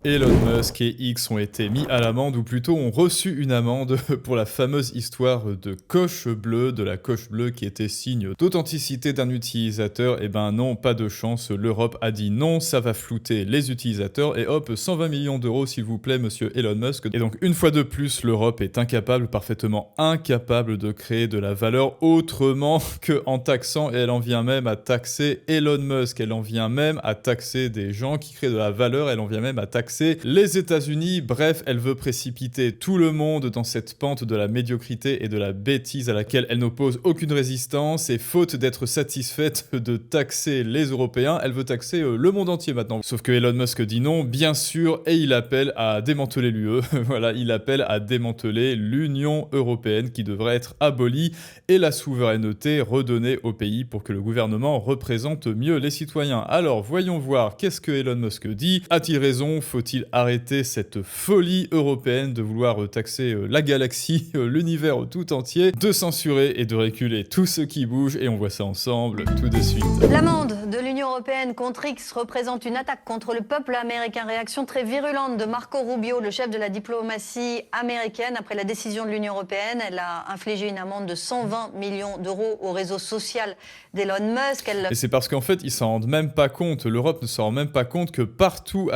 Elon Musk et X ont été mis à l'amende, ou plutôt ont reçu une amende pour la fameuse histoire de coche bleue, de la coche bleue qui était signe d'authenticité d'un utilisateur. Eh ben non, pas de chance, l'Europe a dit non, ça va flouter les utilisateurs, et hop, 120 millions d'euros s'il vous plaît, monsieur Elon Musk. Et donc une fois de plus, l'Europe est incapable, parfaitement incapable de créer de la valeur autrement qu'en taxant, et elle en vient même à taxer Elon Musk, elle en vient même à taxer des gens qui créent de la valeur, elle en vient même à taxer les États-Unis. Bref, elle veut précipiter tout le monde dans cette pente de la médiocrité et de la bêtise à laquelle elle n'oppose aucune résistance, et faute d'être satisfaite de taxer les Européens, elle veut taxer le monde entier maintenant. Sauf que Elon Musk dit non, bien sûr, et il appelle à démanteler l'UE. Voilà, il appelle à démanteler l'Union européenne qui devrait être abolie et la souveraineté redonnée au pays pour que le gouvernement représente mieux les citoyens. Alors, voyons voir, qu'est-ce que Elon Musk dit? A-t-il raison? Faut-il arrêter cette folie européenne de vouloir taxer la galaxie, l'univers tout entier, de censurer et de reculer tout ce qui bouge? Et on voit ça ensemble tout de suite. L'amende de l'Union européenne contre X représente une attaque contre le peuple américain. Réaction très virulente de Marco Rubio, le chef de la diplomatie américaine, après la décision de l'Union européenne. Elle a infligé une amende de 120 millions d'euros au réseau social d'Elon Musk. Et c'est parce qu'en fait, ils s'en rendent même pas compte. L'Europe ne s'en rend même pas compte que partout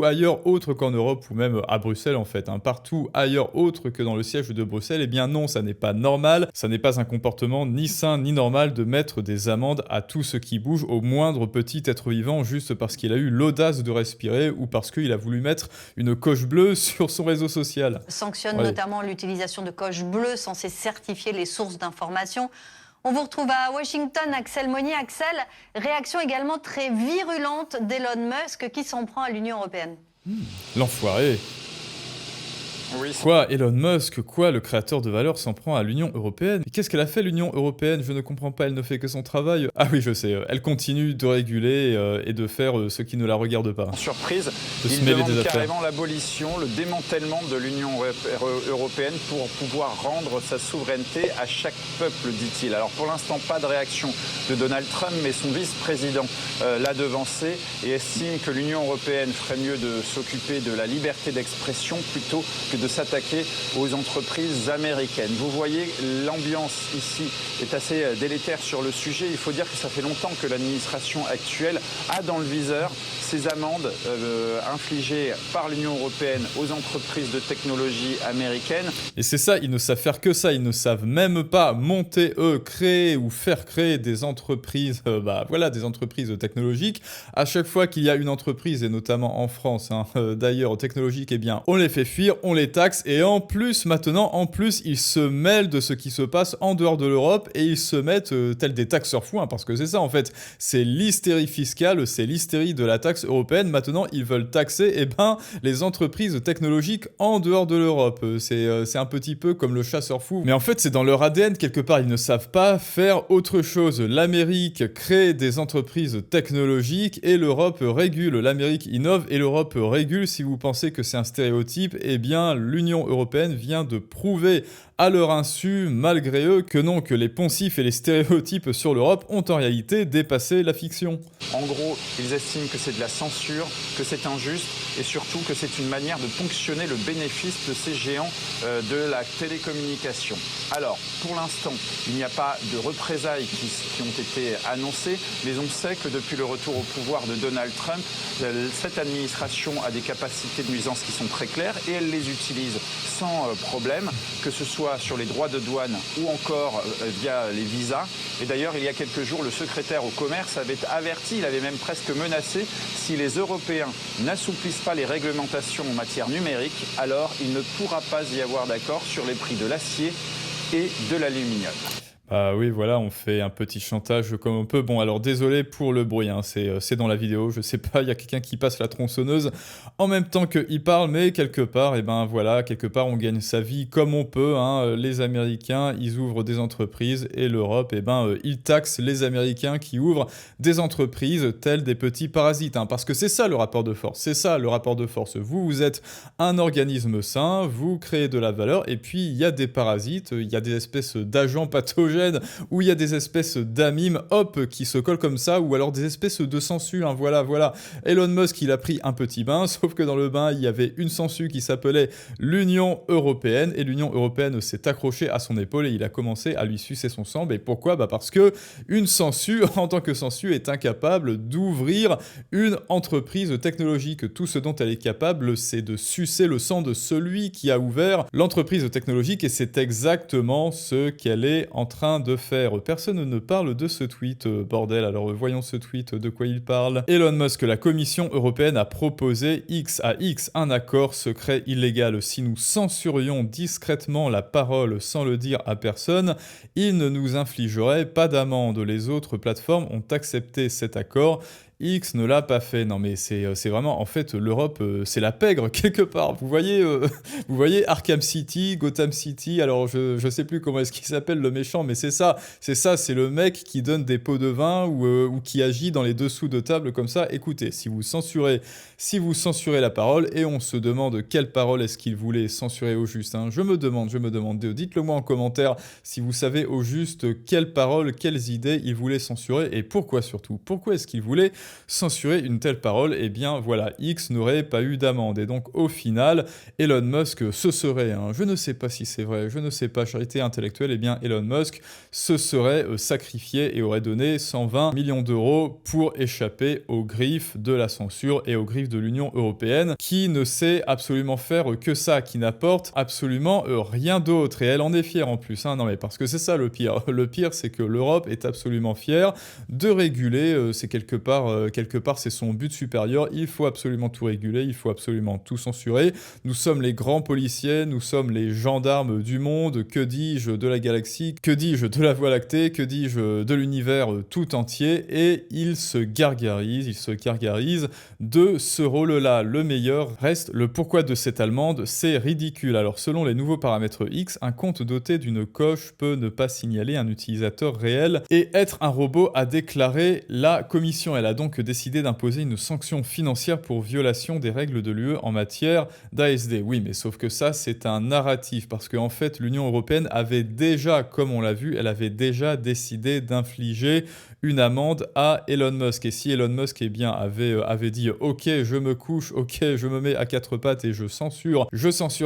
ailleurs autre qu'en Europe, ou même à Bruxelles en fait, partout ailleurs autre que dans le siège de Bruxelles, eh bien non, ça n'est pas normal, ça n'est pas un comportement ni sain ni normal de mettre des amendes à tout ce qui bouge, au moindre petit être vivant, juste parce qu'il a eu l'audace de respirer ou parce qu'il a voulu mettre une coche bleue sur son réseau social. Sanctionne notamment l'utilisation de coches bleues censées certifier les sources d'informations. On vous retrouve à Washington, Axel Monnier. Axel, réaction également très virulente d'Elon Musk qui s'en prend à l'Union européenne. L'enfoiré. Oui. Quoi, Elon Musk, quoi, le créateur de valeur s'en prend à l'Union européenne? Mais qu'est-ce qu'elle a fait, l'Union européenne? Je ne comprends pas, elle ne fait que son travail. Ah oui, je sais, elle continue de réguler et de faire ce qui ne la regarde pas. Surprise, de se il mêler demande des affaires. Carrément l'abolition, le démantèlement de l'Union européenne pour pouvoir rendre sa souveraineté à chaque peuple, dit-il. Alors pour l'instant, pas de réaction de Donald Trump, mais son vice-président l'a devancé et estime que l'Union européenne ferait mieux de s'occuper de la liberté d'expression plutôt que de s'attaquer aux entreprises américaines. Vous voyez, l'ambiance ici est assez délétère sur le sujet. Il faut dire que ça fait longtemps que l'administration actuelle a dans le viseur ces amendes infligées par l'Union européenne aux entreprises de technologie américaines. Et c'est ça, ils ne savent faire que ça, ils ne savent même pas monter, créer ou faire créer des entreprises, des entreprises technologiques. À chaque fois qu'il y a une entreprise, et notamment en France, d'ailleurs technologique, eh bien, on les fait fuir, on les taxe, et en plus, ils se mêlent de ce qui se passe en dehors de l'Europe, et ils se mettent tels des taxeurs fous, parce que c'est ça en fait, c'est l'hystérie fiscale, c'est l'hystérie de la taxe européenne. Maintenant, ils veulent taxer les entreprises technologiques en dehors de l'Europe. C'est un petit peu comme le chasseur fou, mais en fait, c'est dans leur ADN quelque part, ils ne savent pas faire autre chose. L'Amérique crée des entreprises technologiques, et l'Europe régule. L'Amérique innove, et l'Europe régule. Si vous pensez que c'est un stéréotype, eh bien, l'Union européenne vient de prouver à leur insu, malgré eux, que non, que les poncifs et les stéréotypes sur l'Europe ont en réalité dépassé la fiction. En gros, ils estiment que c'est de la censure, que c'est injuste et surtout que c'est une manière de ponctionner le bénéfice de ces géants de la télécommunication. Alors, pour l'instant, il n'y a pas de représailles qui ont été annoncées, mais on sait que depuis le retour au pouvoir de Donald Trump, cette administration a des capacités de nuisance qui sont très claires et elle les utilise sans problème, que ce soit sur les droits de douane ou encore via les visas. Et d'ailleurs, il y a quelques jours, le secrétaire au commerce avait averti, il avait même presque menacé, si les Européens n'assouplissent pas les réglementations en matière numérique, alors il ne pourra pas y avoir d'accord sur les prix de l'acier et de l'aluminium. Ah oui, voilà, on fait un petit chantage comme on peut. Bon, alors désolé pour le bruit, c'est dans la vidéo, je sais pas, il y a quelqu'un qui passe la tronçonneuse en même temps qu'il parle, mais quelque part, quelque part on gagne sa vie comme on peut, Les Américains, ils ouvrent des entreprises, et l'Europe, ils taxent les Américains qui ouvrent des entreprises tels des petits parasites, parce que c'est ça le rapport de force, c'est ça le rapport de force. Vous êtes un organisme sain, vous créez de la valeur, et puis il y a des parasites, il y a des espèces d'agents pathogènes pathogènes, où il y a des espèces d'amimes, hop, qui se collent comme ça, ou alors des espèces de sangsues, hein, voilà. Elon Musk, il a pris un petit bain, sauf que dans le bain, il y avait une sangsue qui s'appelait l'Union Européenne, et l'Union Européenne s'est accrochée à son épaule et il a commencé à lui sucer son sang. Mais pourquoi ? Parce que une sangsue, en tant que sangsue, est incapable d'ouvrir une entreprise technologique. Tout ce dont elle est capable, c'est de sucer le sang de celui qui a ouvert l'entreprise technologique, et c'est exactement ce qu'elle est en train de faire. Personne ne parle de ce tweet, bordel. Alors voyons ce tweet, de quoi il parle. Elon Musk, la Commission européenne a proposé à X un accord secret illégal. Si nous censurions discrètement la parole sans le dire à personne, il ne nous infligerait pas d'amende. Les autres plateformes ont accepté cet accord. X ne l'a pas fait. Non mais c'est vraiment, en fait, l'Europe, c'est la pègre quelque part. Vous voyez Arkham City, Gotham City, alors je sais plus comment est-ce qu'il s'appelle le méchant, mais c'est c'est le mec qui donne des pots de vin ou qui agit dans les dessous de table comme ça. Écoutez, si vous censurez la parole, et on se demande quelle parole est-ce qu'il voulait censurer au juste, hein. Je me demande, dites-le moi en commentaire si vous savez au juste quelles paroles, quelles idées il voulait censurer, et pourquoi surtout. Pourquoi est-ce qu'il voulait censurer une telle parole? Eh bien voilà, X n'aurait pas eu d'amende. Et donc au final, Elon Musk se serait, je ne sais pas si c'est vrai, je ne sais pas, charité intellectuelle, eh bien Elon Musk se serait sacrifié et aurait donné 120 millions d'euros pour échapper aux griffes de la censure et aux griffes de l'Union européenne, qui ne sait absolument faire que ça, qui n'apporte absolument rien d'autre. Et elle en est fière en plus, hein. Non mais parce que c'est ça le pire. Le pire, c'est que l'Europe est absolument fière de réguler, c'est quelque part c'est son but supérieur. Il faut absolument tout réguler, il faut absolument tout censurer. Nous sommes les grands policiers, nous sommes les gendarmes du monde, que dis-je de la galaxie, que dis-je de la Voie lactée, que dis-je de l'univers tout entier, et il se gargarise de ce rôle-là. Le meilleur reste le pourquoi de cette allemande, c'est ridicule. Alors selon les nouveaux paramètres X, un compte doté d'une coche peut ne pas signaler un utilisateur réel et être un robot, a déclaré la commission. Elle a donc décidé d'imposer une sanction financière pour violation des règles de l'UE en matière d'ASD. Oui, mais sauf que ça, c'est un narratif, parce qu'en fait, l'Union européenne avait déjà, comme on l'a vu, elle avait déjà décidé d'infliger une amende à Elon Musk. Et si Elon Musk avait dit « Ok, je me couche, ok, je me mets à quatre pattes et je censure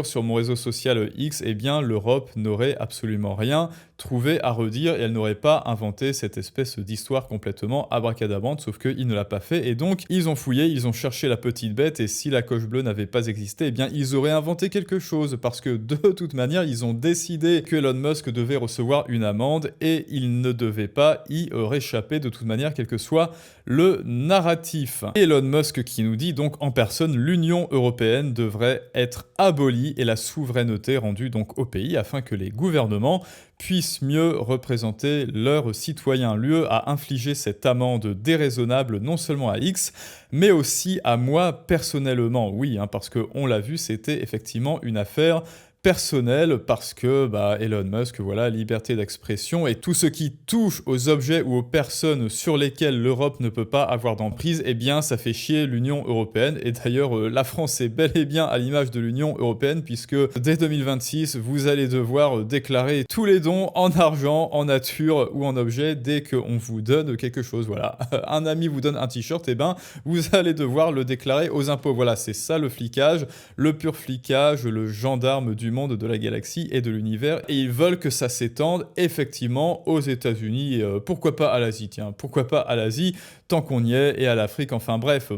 sur mon réseau social X », eh bien l'Europe n'aurait absolument rien trouvé à redire et elle n'aurait pas inventé cette espèce d'histoire complètement abracadabrante, sauf qu'il ne l'a pas fait. Et donc, ils ont fouillé, ils ont cherché la petite bête, et si la coche bleue n'avait pas existé, eh bien, ils auraient inventé quelque chose, parce que de toute manière, ils ont décidé que Elon Musk devait recevoir une amende et il ne devait pas y réchapper de toute manière, quel que soit le narratif. Et Elon Musk qui nous dit donc en personne, l'Union européenne devrait être abolie et la souveraineté rendue donc au pays afin que les gouvernements puissent mieux représenter leurs citoyens. L'UE a infligé cette amende déraisonnable non seulement à X, mais aussi à moi personnellement. Oui, parce qu'on l'a vu, c'était effectivement une affaire personnel, parce que Elon Musk, voilà, liberté d'expression, et tout ce qui touche aux objets ou aux personnes sur lesquelles l'Europe ne peut pas avoir d'emprise, eh bien ça fait chier l'Union européenne. Et d'ailleurs la France est bel et bien à l'image de l'Union européenne, puisque dès 2026 vous allez devoir déclarer tous les dons en argent, en nature ou en objet dès qu'on vous donne quelque chose. Voilà, un ami vous donne un t-shirt, et vous allez devoir le déclarer aux impôts. Voilà, c'est ça le flicage, le pur flicage, le gendarme du monde, de la galaxie et de l'univers, et ils veulent que ça s'étende effectivement aux États-Unis, pourquoi pas à l'Asie, tiens, pourquoi pas à l'Asie, tant qu'on y est, et à l'Afrique, enfin bref,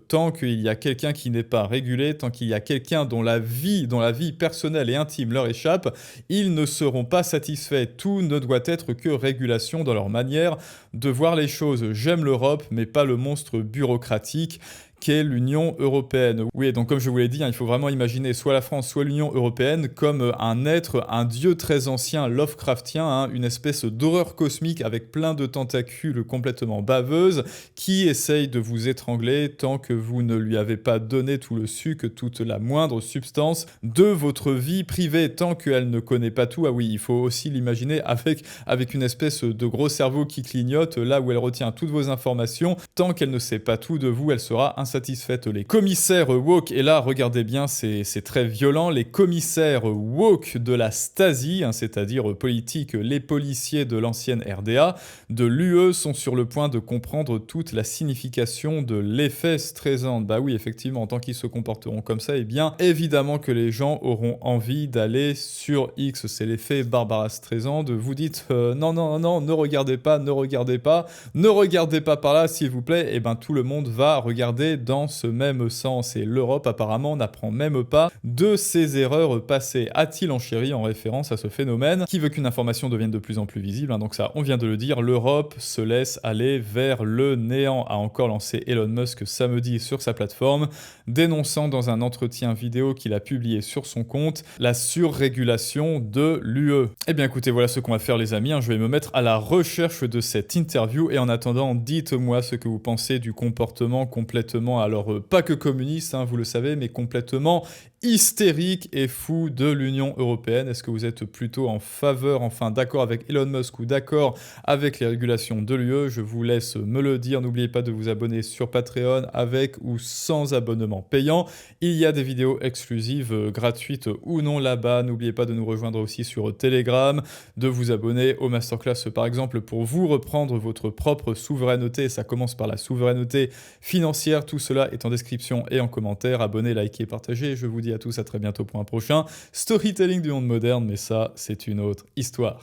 tant qu'il y a quelqu'un qui n'est pas régulé, tant qu'il y a quelqu'un dont la vie personnelle et intime leur échappe, ils ne seront pas satisfaits. Tout ne doit être que régulation dans leur manière de voir les choses. J'aime l'Europe, mais pas le monstre bureaucratique qu'est l'Union européenne. Oui, donc comme je vous l'ai dit, il faut vraiment imaginer soit la France, soit l'Union européenne comme un être, un dieu très ancien, Lovecraftien, une espèce d'horreur cosmique avec plein de tentacules complètement baveuses, qui essaye de vous étrangler tant que vous ne lui avez pas donné tout le sucre, toute la moindre substance de votre vie privée, tant qu'elle ne connaît pas tout. Ah oui, il faut aussi l'imaginer avec une espèce de gros cerveau qui clignote, là où elle retient toutes vos informations. Tant qu'elle ne sait pas tout de vous, elle sera insatisfaite. insatisfaites les commissaires woke, et là regardez bien, c'est très violent, les commissaires woke de la Stasi, c'est-à-dire politique, les policiers de l'ancienne RDA, de l'UE sont sur le point de comprendre toute la signification de l'effet Streisand. Bah oui, effectivement, tant qu'ils se comporteront comme ça, eh bien évidemment que les gens auront envie d'aller sur X. C'est l'effet Barbara Streisand. Vous dites non, non, non, ne regardez pas, ne regardez pas, ne regardez pas par là, s'il vous plaît. Et ben tout le monde va regarder dans ce même sens. Et l'Europe, apparemment, n'apprend même pas de ses erreurs passées. A-t-il enchéri en référence à ce phénomène qui veut qu'une information devienne de plus en plus visible, hein. Donc ça, on vient de le dire, l'Europe se laisse aller vers le néant, a encore lancé Elon Musk samedi sur sa plateforme, dénonçant dans un entretien vidéo qu'il a publié sur son compte la surrégulation de l'UE. Eh bien écoutez, voilà ce qu'on va faire les amis, hein. Je vais me mettre à la recherche de cette interview et en attendant, dites-moi ce que vous pensez du comportement complètement, alors pas que communiste, hein, vous le savez, mais complètement hystérique et fou de l'Union européenne. Est-ce que vous êtes plutôt en faveur, enfin d'accord avec Elon Musk ou d'accord avec les régulations de l'UE? Je vous laisse me le dire. N'oubliez pas de vous abonner sur Patreon avec ou sans abonnement payant. Il y a des vidéos exclusives gratuites ou non là-bas. N'oubliez pas de nous rejoindre aussi sur Telegram, de vous abonner au masterclass par exemple pour vous reprendre votre propre souveraineté. Ça commence par la souveraineté financière. Tout cela est en description et en commentaire. Abonnez, likez, partagez. Je vous dis à tous à très bientôt pour un prochain storytelling du monde moderne, mais ça, c'est une autre histoire.